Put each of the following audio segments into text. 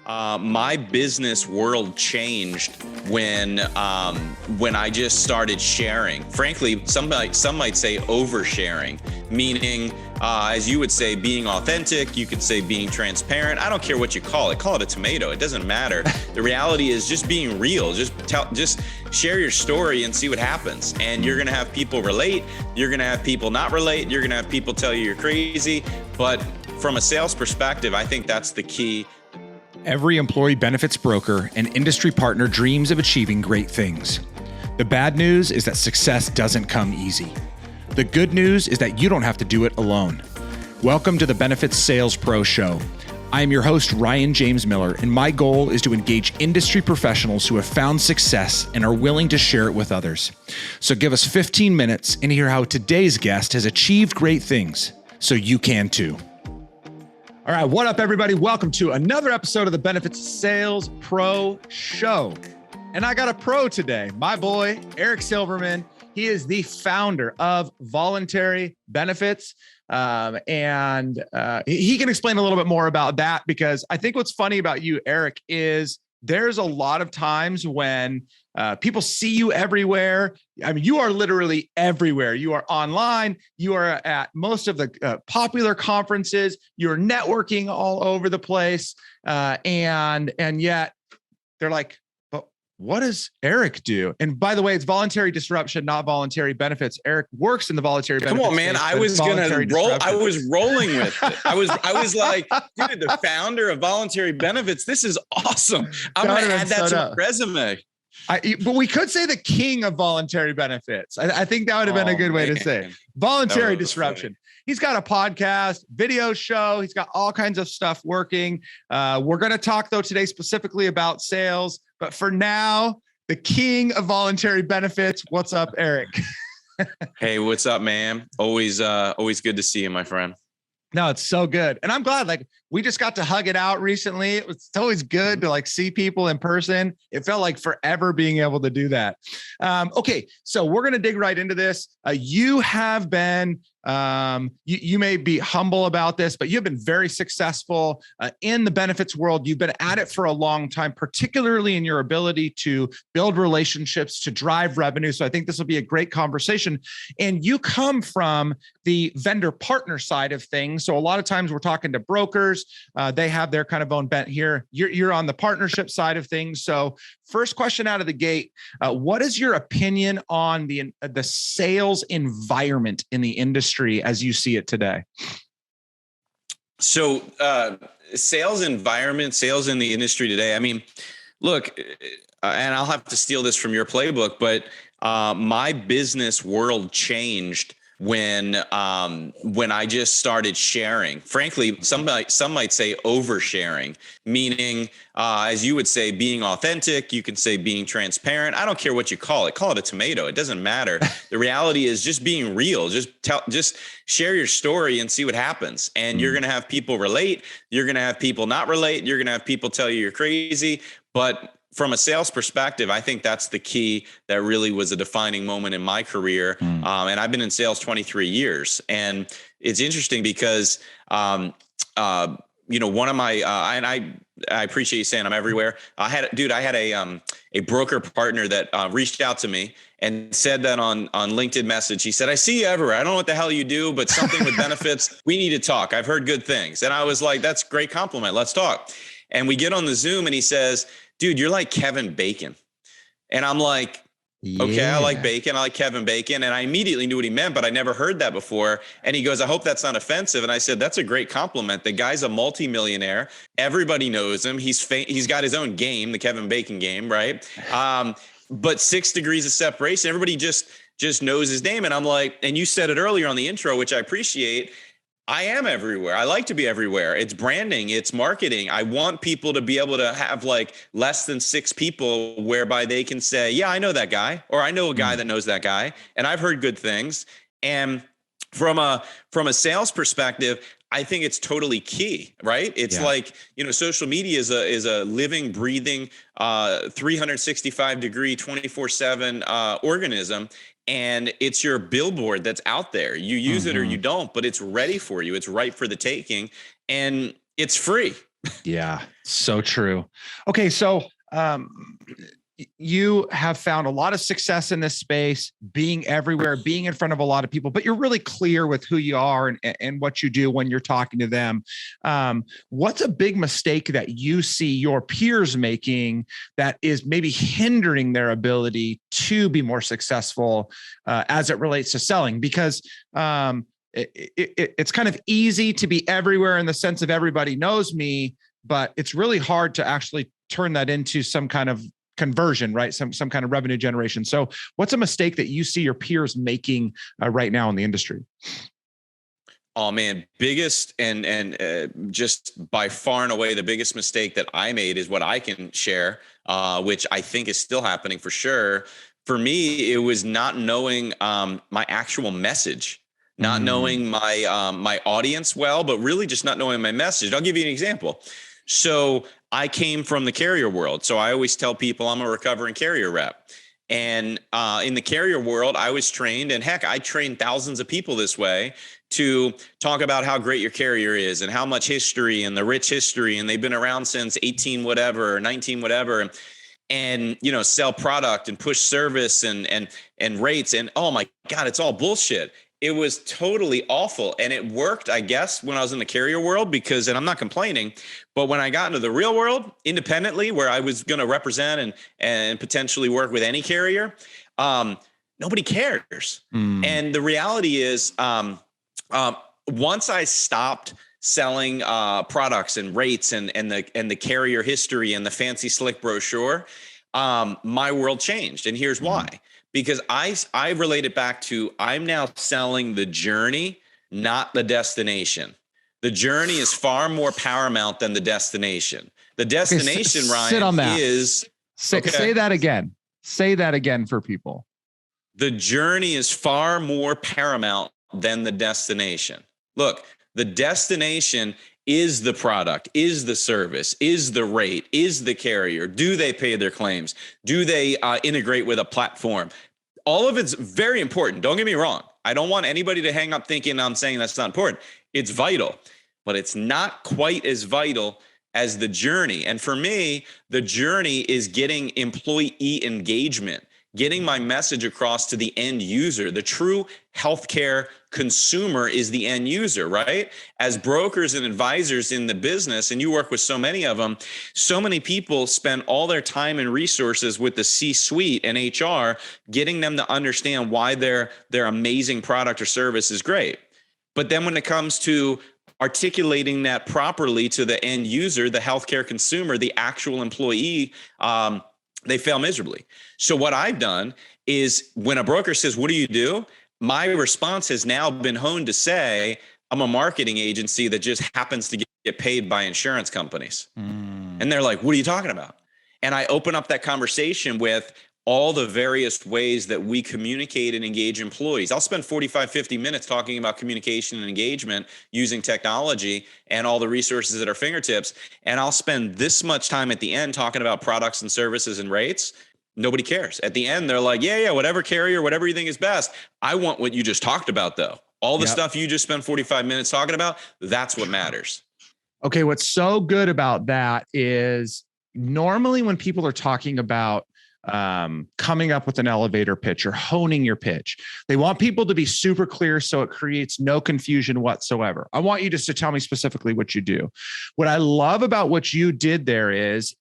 My business world changed when I just started sharing. Frankly, some might say oversharing, meaning, as you would say, being authentic. You could say being transparent. I don't care what you call it. Call it a tomato. It doesn't matter. The reality is just being real. Just share your story and see what happens. And you're going to have people relate. You're going to have people not relate. You're going to have people tell you you're crazy. But from a sales perspective, I think that's the key. Every employee benefits broker and industry partner dreams of achieving great things. The bad news is that success doesn't come easy. The good news is that you don't have to do it alone. Welcome to the Benefits Sales Pro Show. I am your host, Ryan James Miller, and my goal is to engage industry professionals who have found success and are willing to share it with others. So give us 15 minutes and hear how today's guest has achieved great things so you can too. All right, what up, everybody? Welcome to another episode of the Benefits Sales Pro Show. And I got a pro today, my boy, Eric Silverman. He is the founder of Voluntary Benefits. And he can explain a little bit more about that, because I think what's funny about you, Eric, is there's a lot of times when people see you everywhere. I mean, you are literally everywhere. You are online. You are at most of the popular conferences. You're networking all over the place. And yet they're like, but what does Eric do? And by the way, it's voluntary disruption, not voluntary benefits. Eric works in the voluntary benefits. Come on, man. I was going to roll. I was rolling with it. I was like, dude, the founder of Voluntary Benefits. This is awesome. I'm going to add that to my resume. But we could say the king of voluntary benefits. I think that would have been a good way to say it. Voluntary disruption. Funny. He's got a podcast, video show. He's got all kinds of stuff working. We're going to talk, though, today specifically about sales. But for now, the king of voluntary benefits. What's up, Eric? Hey, what's up, man? Always good to see you, my friend. No, it's so good. And I'm glad, we just got to hug it out recently. It's always good to see people in person. It felt like forever being able to do that. Okay. So we're going to dig right into this. You have been, you may be humble about this, but you've been very successful in the benefits world. You've been at it for a long time, particularly in your ability to build relationships, to drive revenue. So I think this will be a great conversation. And you come from the vendor partner side of things. So a lot of times we're talking to brokers. They have their kind of own bent here. You're on the partnership side of things. So first question out of the gate, what is your opinion on the sales environment in the industry as you see it today? So sales environment, sales in the industry today. I mean, look, and I'll have to steal this from your playbook, but my business world changed when I just started sharing. Frankly, some might say oversharing, meaning, as you would say, being authentic. You can say being transparent. I don't care what you call it. Call it a tomato. It doesn't matter. The reality is just being real. Just share your story and see what happens. And you're going to have people relate. You're going to have people not relate. You're going to have people tell you you're crazy. But from a sales perspective, I think that's the key that really was a defining moment in my career. And I've been in sales 23 years. And it's interesting because, one of my, and I appreciate you saying I'm everywhere. I had a broker partner that reached out to me and said that on LinkedIn message. He said, I see you everywhere. I don't know what the hell you do, but something with benefits, we need to talk. I've heard good things. And I was like, that's a great compliment. Let's talk. And we get on the Zoom and he says, dude, you're like Kevin Bacon. And I'm like, okay, I like bacon. I like Kevin Bacon. And I immediately knew what he meant, but I never heard that before. And he goes, I hope that's not offensive. And I said, that's a great compliment. The guy's a multimillionaire. Everybody knows him. He's got his own game, the Kevin Bacon game, right? But 6 degrees of separation. Everybody just knows his name. And I'm like, and you said it earlier on the intro, which I appreciate. I am everywhere. I like to be everywhere. It's branding, it's marketing. I want people to be able to have less than 6 people whereby they can say, yeah, I know that guy, or I know a guy that knows that guy, and I've heard good things. And from a sales perspective, I think it's totally key, right? It's social media is a living, breathing, 365 degree, 24/7 organism. And it's your billboard that's out there. You use it or you don't, but it's ready for you. It's ripe for the taking. And it's free. Yeah, so true. Okay, so you have found a lot of success in this space, being everywhere, being in front of a lot of people, but you're really clear with who you are and what you do when you're talking to them. What's a big mistake that you see your peers making that is maybe hindering their ability to be more successful as it relates to selling? Because it's kind of easy to be everywhere in the sense of everybody knows me, but it's really hard to actually turn that into some kind of conversion, right? Some kind of revenue generation. So what's a mistake that you see your peers making right now in the industry? Oh man, biggest and just by far and away the biggest mistake that I made is what I can share, which I think is still happening for sure. For me, it was not knowing my actual message, not knowing my audience well, but really just not knowing my message. I'll give you an example. So I came from the carrier world. So I always tell people I'm a recovering carrier rep. And in the carrier world, I was trained, and heck, I trained thousands of people this way to talk about how great your carrier is and how much history and the rich history. And they've been around since 18, whatever, or 19, whatever. And, you know, sell product and push service and rates. And oh my God, it's all bullshit. It was totally awful. And it worked, I guess, when I was in the carrier world because, and I'm not complaining, but when I got into the real world independently, where I was going to represent and potentially work with any carrier, nobody cares. And the reality is, once I stopped selling products and rates and the carrier history and the fancy slick brochure, my world changed. And here's why. Because I relate it back to I'm now selling the journey, not the destination. The journey is far more paramount than the destination. The destination, okay, Ryan, sit on that. Say that again. Say that again for people. The journey is far more paramount than the destination. Look, the destination is the product, is the service, is the rate, is the carrier. Do they pay their claims? Do they integrate with a platform? All of it's very important. Don't get me wrong. I don't want anybody to hang up thinking I'm saying that's not important. It's vital, but it's not quite as vital as the journey. And for me, the journey is getting employee engagement, getting my message across to the end user. The true healthcare consumer is the end user, right? As brokers and advisors in the business, and you work with so many of them, so many people spend all their time and resources with the C-suite and HR, getting them to understand why their amazing product or service is great. But then when it comes to articulating that properly to the end user, the healthcare consumer, the actual employee, they fail miserably. So what I've done is when a broker says, what do you do? My response has now been honed to say, I'm a marketing agency that just happens to get paid by insurance companies. And they're like, what are you talking about? And I open up that conversation with all the various ways that we communicate and engage employees. I'll spend 45, 50 minutes talking about communication and engagement using technology and all the resources at our fingertips. And I'll spend this much time at the end talking about products and services and rates. Nobody cares. At the end, they're like, yeah, whatever carrier, whatever you think is best. I want what you just talked about, though. All the stuff you just spent 45 minutes talking about, that's what matters. Okay, what's so good about that is normally when people are talking about coming up with an elevator pitch or honing your pitch, they want people to be super clear so it creates no confusion whatsoever. I want you just to tell me specifically what you do. What I love about what you did there is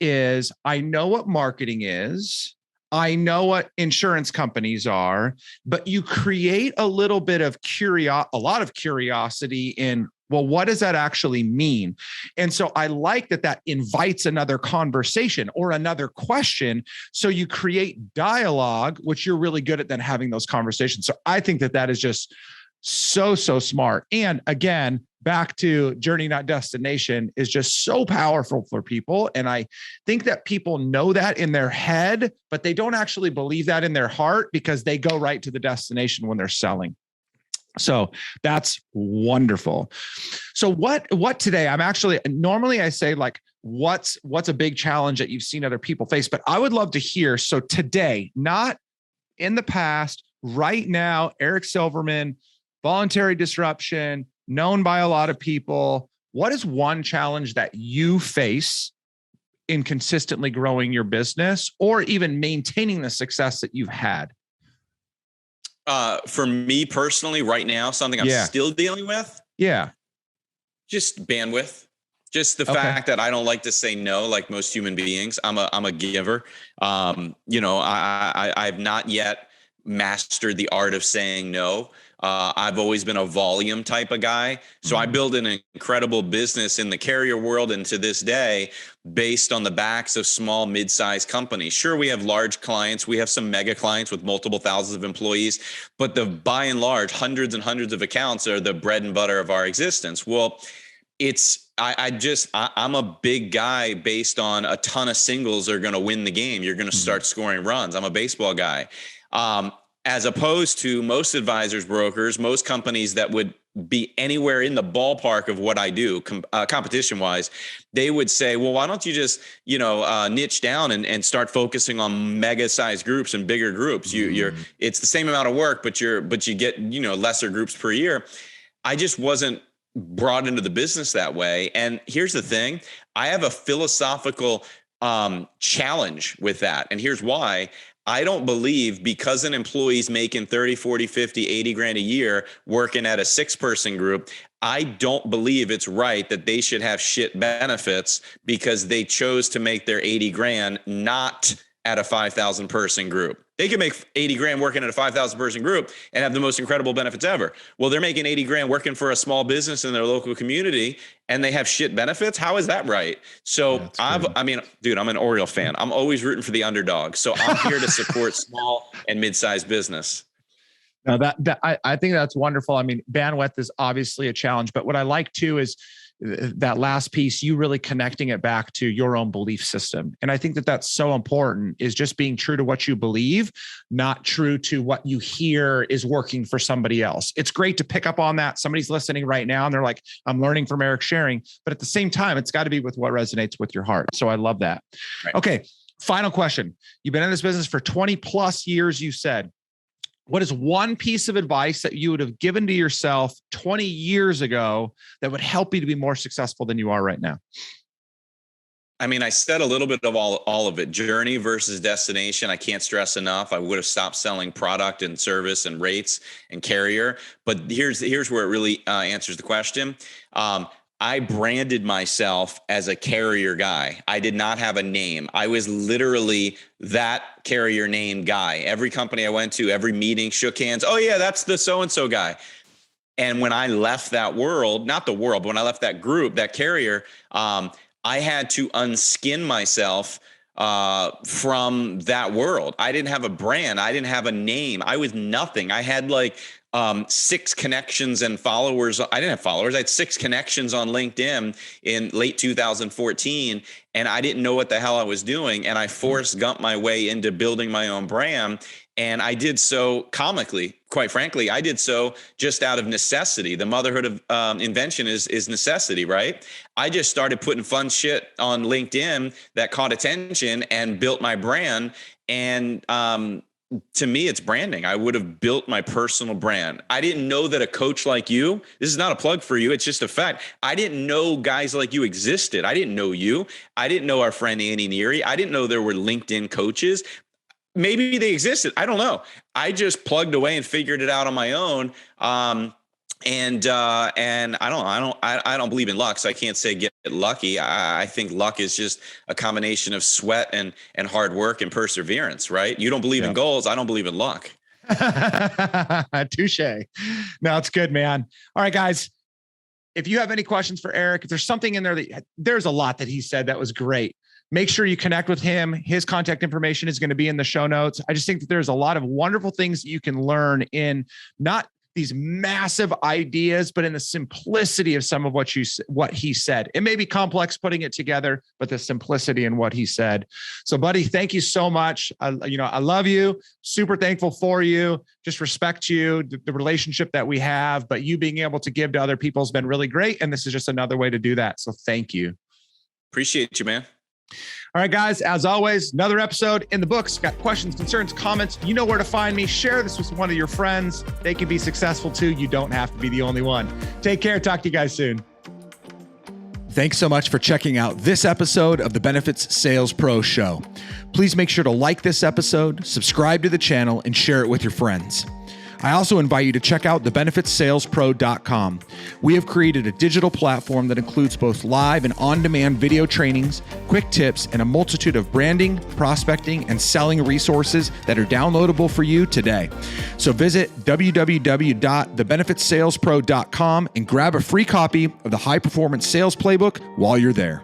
I know what marketing is. I know what insurance companies are, but you create a little bit of a lot of curiosity in, well, what does that actually mean? And so I like that invites another conversation or another question. So you create dialogue, which you're really good at then having those conversations. So I think that is just so smart. And again, back to journey, not destination is just so powerful for people. And I think that people know that in their head, but they don't actually believe that in their heart because they go right to the destination when they're selling. So that's wonderful. So what today, normally I say like, what's a big challenge that you've seen other people face, but I would love to hear. So today, not in the past, right now, Eric Silverman, voluntary disruption, known by a lot of people. what is one challenge that you face in consistently growing your business or even maintaining the success that you've had? For me personally, right now, something I'm still dealing with. Yeah. Just bandwidth. Just the fact that I don't like to say no, like most human beings. I'm a giver. I've not yet mastered the art of saying no. I've always been a volume type of guy. So I built an incredible business in the carrier world, and to this day, based on the backs of small, mid-sized companies. Sure, we have large clients. We have some mega clients with multiple thousands of employees, but by and large, hundreds and hundreds of accounts are the bread and butter of our existence. Well, I'm a big guy based on a ton of singles are going to win the game. You're going to start scoring runs. I'm a baseball guy. As opposed to most advisors, brokers, most companies that would be anywhere in the ballpark of what I do, competition wise, they would say, well, why don't you just, niche down and start focusing on mega sized groups and bigger groups? It's the same amount of work, but you get, lesser groups per year. I just wasn't brought into the business that way. And here's the thing, I have a philosophical challenge with that. And here's why. I don't believe because an employee's making 30, 40, 50, 80 grand a year working at a 6-person group, I don't believe it's right that they should have shit benefits because they chose to make their 80 grand not at a 5,000 person group. They can make 80 grand working at a 5,000 person group and have the most incredible benefits ever. Well, they're making 80 grand working for a small business in their local community and they have shit benefits. How is that right? So dude, I'm an Oriole fan. I'm always rooting for the underdog. So I'm here to support small and mid-sized business. Now I think that's wonderful. I mean, bandwidth is obviously a challenge, but what I like too is that last piece, you really connecting it back to your own belief system. And I think that that's so important, is just being true to what you believe, not true to what you hear is working for somebody else. It's great to pick up on that. Somebody's listening right now and they're like, I'm learning from Eric sharing, but at the same time, it's got to be with what resonates with your heart. So I love that. Right. Okay. Final question. You've been in this business for 20 plus years, you said. What is one piece of advice that you would have given to yourself 20 years ago that would help you to be more successful than you are right now? I mean, I said a little bit of all of it. Journey versus destination. I can't stress enough. I would have stopped selling product and service and rates and carrier. But here's where it really answers the question. I branded myself as a carrier guy. I did not have a name. I was literally that carrier name guy. Every company I went to, every meeting, shook hands. Oh yeah, that's the so-and-so guy. And when I left that world, not the world, but when I left that group, that carrier, I had to unskin myself from that world. I didn't have a brand. I didn't have a name. I was nothing. I had 6 connections and followers. I didn't have followers. I had 6 connections on LinkedIn in late 2014, and I didn't know what the hell I was doing. And I Forrest Gumped my way into building my own brand. And I did so comically, quite frankly. I did so just out of necessity. The motherhood of invention is necessity, right? I just started putting fun shit on LinkedIn that caught attention and built my brand. And to me, it's branding. I would have built my personal brand. I didn't know that a coach like you, this is not a plug for you, it's just a fact. I didn't know guys like you existed. I didn't know you. I didn't know our friend Annie Neary. I didn't know there were LinkedIn coaches. Maybe they existed. I don't know. I just plugged away and figured it out on my own. And I don't believe in luck, so I can't say get lucky. I think luck is just a combination of sweat and hard work and perseverance, right? You don't believe in goals. I don't believe in luck. Touche. No, it's good, man. All right, guys. If you have any questions for Eric, if there's something in there there's a lot that he said that was great, make sure you connect with him. His contact information is going to be in the show notes. I just think that there's a lot of wonderful things that you can learn in not these massive ideas, but in the simplicity of some of what he said. It may be complex putting it together, but the simplicity in what he said. So buddy, thank you so much. I love you, super thankful for you, just respect you, the relationship that we have, but you being able to give to other people has been really great. And this is just another way to do that. So thank you. Appreciate you, man. All right, guys, as always, another episode in the books. Got questions, concerns, comments, you know where to find me. Share this with one of your friends. They can be successful too. You don't have to be the only one. Take care. Talk to you guys soon. Thanks so much for checking out this episode of the Benefits Sales Pro Show. Please make sure to like this episode, subscribe to the channel, and share it with your friends. I also invite you to check out thebenefitsalespro.com. We have created a digital platform that includes both live and on-demand video trainings, quick tips, and a multitude of branding, prospecting, and selling resources that are downloadable for you today. So visit www.thebenefitsalespro.com and grab a free copy of the High Performance Sales Playbook while you're there.